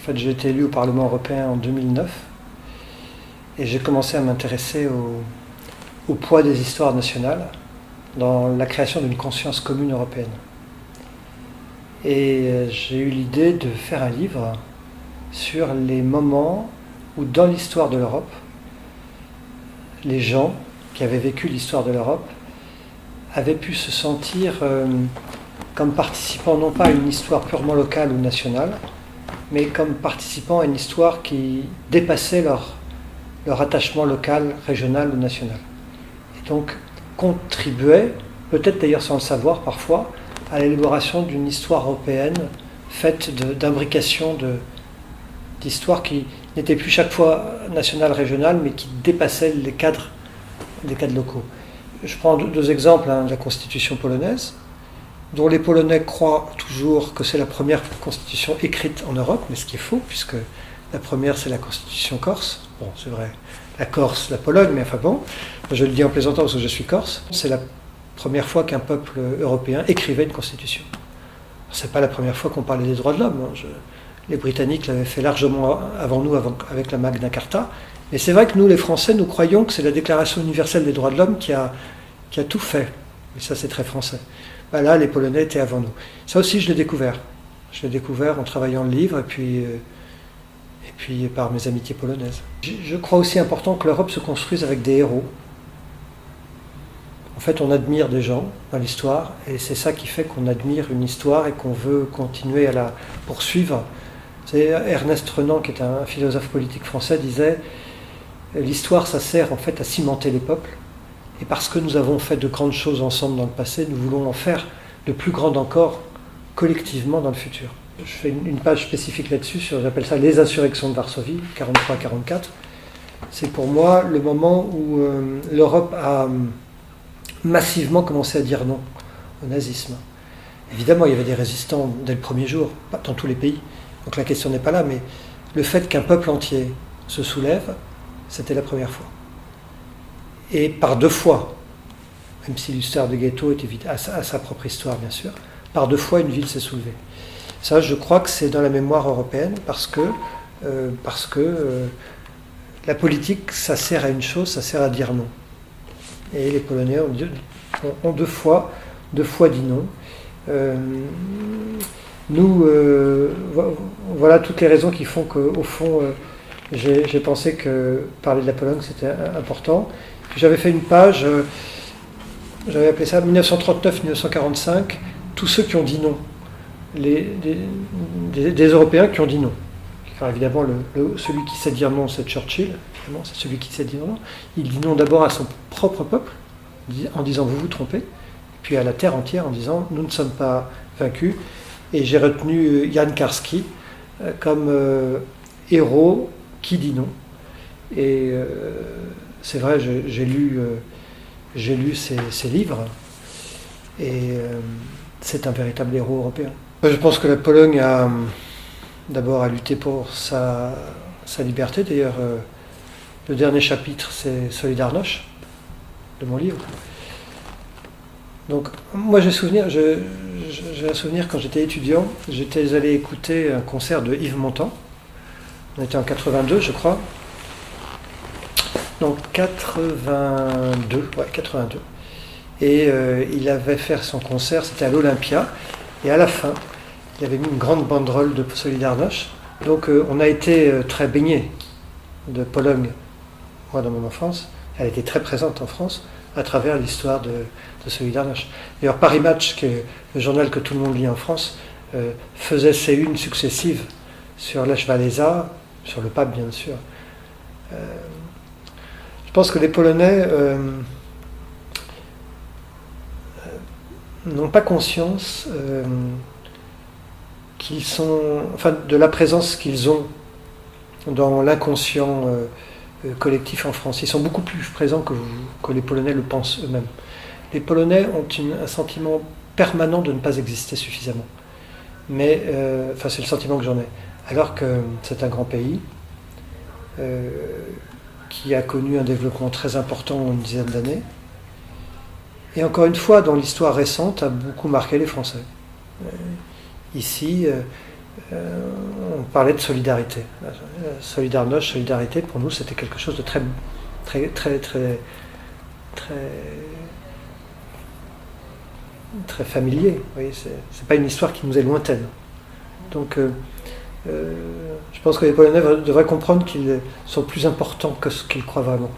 fait, j'ai été élu au Parlement européen en 2009 et j'ai commencé à m'intéresser au poids des histoires nationales dans la création d'une conscience commune européenne. Et j'ai eu l'idée de faire un livre sur les moments où, dans l'histoire de l'Europe, les gens qui avaient vécu l'histoire de l'Europe avaient pu se sentir comme participants non pas à une histoire purement locale ou nationale, mais comme participants à une histoire qui dépassait leur attachement local, régional ou national. Et donc contribuait, peut-être d'ailleurs sans le savoir parfois, à l'élaboration d'une histoire européenne faite d'imbrication d'histoires qui n'étaient plus chaque fois nationales, régionales, mais qui dépassaient les cadres locaux. Je prends deux exemples, la Constitution polonaise, dont les Polonais croient toujours que c'est la première constitution écrite en Europe, mais ce qui est faux, puisque la première c'est la Constitution corse. Bon, c'est vrai, la Corse, la Pologne, mais enfin bon, je le dis en plaisantant parce que je suis corse, c'est la première fois qu'un peuple européen écrivait une constitution. C'est pas la première fois qu'on parlait des droits de l'homme. Les Britanniques l'avaient fait largement avant nous, avec la Magna Carta. Mais c'est vrai que nous, les Français, nous croyons que c'est la Déclaration universelle des droits de l'homme qui a tout fait. Et ça, c'est très français. Ben là, les Polonais étaient avant nous. Ça aussi, je l'ai découvert. Je l'ai découvert en travaillant le livre et puis par mes amitiés polonaises. Je crois aussi important que l'Europe se construise avec des héros. En fait, on admire des gens dans l'histoire, et c'est ça qui fait qu'on admire une histoire et qu'on veut continuer à la poursuivre. C'est Ernest Renan, qui est un philosophe politique français, disait « L'histoire, ça sert en fait à cimenter les peuples, et parce que nous avons fait de grandes choses ensemble dans le passé, nous voulons en faire de plus grandes encore collectivement dans le futur. » Je fais une page spécifique là-dessus, j'appelle ça « Les insurrections de Varsovie », 43-44. C'est pour moi le moment où l'Europe a massivement commencé à dire non au nazisme. Évidemment, il y avait des résistants dès le premier jour, pas dans tous les pays, donc la question n'est pas là, mais le fait qu'un peuple entier se soulève, c'était la première fois. Et par deux fois, même si l'histoire de ghetto a sa propre histoire bien sûr, par deux fois une ville s'est soulevée. Ça, je crois que c'est dans la mémoire européenne parce que la politique, ça sert à une chose, ça sert à dire non. Et les Polonais ont deux fois dit non. Voilà toutes les raisons qui font qu'au fond, j'ai pensé que parler de la Pologne, c'était important. Puis j'avais fait une page, j'avais appelé ça 1939-1945, tous ceux qui ont dit non. Des Européens qui ont dit non. Alors évidemment, celui qui sait dire non, c'est Churchill. Évidemment, c'est celui qui sait dire non. Il dit non d'abord à son propre peuple, en disant vous vous trompez, puis à la terre entière en disant nous ne sommes pas vaincus. Et j'ai retenu Jan Karski comme héros qui dit non. Et c'est vrai, j'ai lu ses livres, et c'est un véritable héros européen. Je pense que la Pologne a d'abord à lutter pour sa liberté. D'ailleurs, le dernier chapitre, c'est Solidarność, de mon livre. Donc, moi, j'ai un souvenir quand j'étais étudiant, j'étais allé écouter un concert de Yves Montand. On était en 82, je crois. Donc, 82. Et il avait fait son concert, c'était à l'Olympia. Et à la fin, il avait mis une grande banderole de Solidarność. Donc on a été très baignés de Pologne, moi dans mon enfance. Elle était très présente en France à travers l'histoire de Solidarność. D'ailleurs Paris Match, qui est le journal que tout le monde lit en France, faisait ses unes successives sur Lech Walesa, sur le pape bien sûr. Je pense que les Polonais n'ont pas conscience de la présence qu'ils ont dans l'inconscient collectif en France. Ils sont beaucoup plus présents que les Polonais le pensent eux-mêmes. Les Polonais ont un sentiment permanent de ne pas exister suffisamment. Mais, c'est le sentiment que j'en ai. Alors que c'est un grand pays qui a connu un développement très important en une dizaine d'années. Et encore une fois, dans l'histoire récente, a beaucoup marqué les Français. Ici, on parlait de solidarité. Solidarność, solidarité, pour nous, c'était quelque chose de très, très, très, très, très, très familier. Vous voyez, c'est pas une histoire qui nous est lointaine. Donc, je pense que les Polonais devraient comprendre qu'ils sont plus importants que ce qu'ils croient vraiment.